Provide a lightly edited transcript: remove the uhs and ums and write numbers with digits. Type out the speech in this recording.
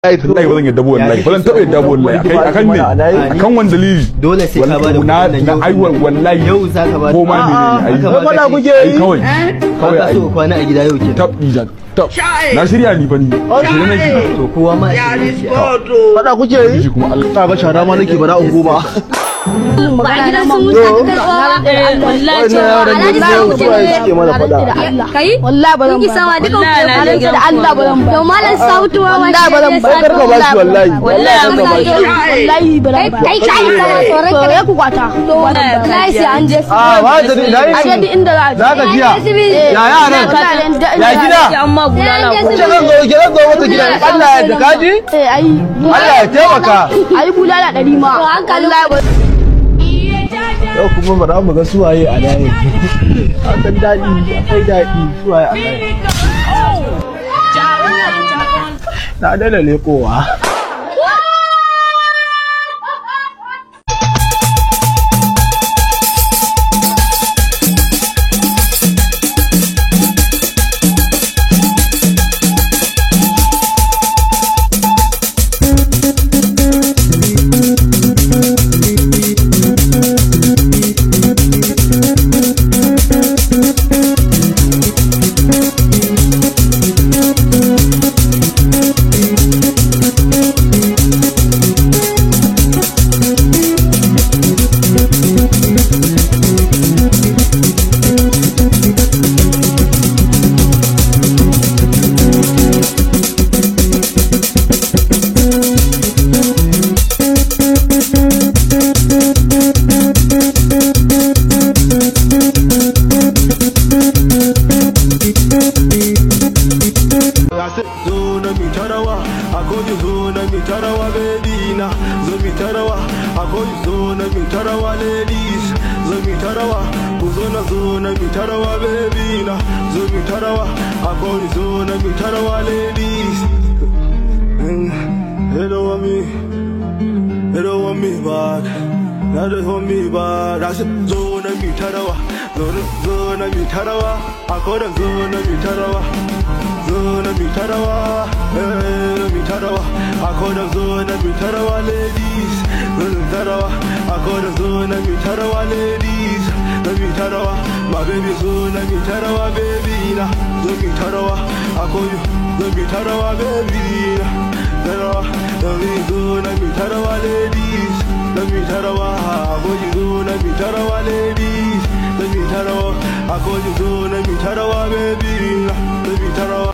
wallahi ba zan yadda wallahi ba zan taɓa yadda wallahi akan ne akan wani dalili dole sai ka bada kuɗin na aiwa wallahi yau zaka bada ko ma ne ai wala kuke yi kawai ka so kwana a gida yau ke tab ijan tab na shirya ni fa ni shirye nake to kowa ma fada kuke yi kuma Allah ka ga shara ma nake bara ungo ba ba a gidan sun mutu wallahi ce alhaji sai ku ce mana fada kai wallahi ba zan ki sama duka da Allah ba zan ba to malam sautuwa wallahi ba zan ba karka ba shi wallahi wallahi ba zan ba kai kai kana tsoron to ku kwata to wallahi sai an je ba da dai a je inda za ka jiya ya yaran ya gida amma bulala ko ce zan zo wata gida Allah ya da kaji ai Allah ya taimaka ai bulala 100 ma wallahi yau kuma bara mu ga suwaye a layin akan daɗi akwai daɗi suwaye a layin na dala lekowa zona mitarawa bedina zo mitarawa akoy zona mitarawa ladies zo mitarawa zona mitarawa bedina zo mitarawa akoy zona mitarawa ladies hello me back now they hold me back I said zona mitarawa zona mitarawa akoy zona mitarawa zona mitarawa mitarawa akoda zona mitarawa ladies mitarawa akoda zona mitarawa ladies mitarawa my baby zona mitarawa baby na mitarawa akoda zona mitarawa baby na mitarawa zona mitarawa ladies mitarawa akoda zona mitarawa ladies mitarawa akoda zona mitarawa baby na mitarawa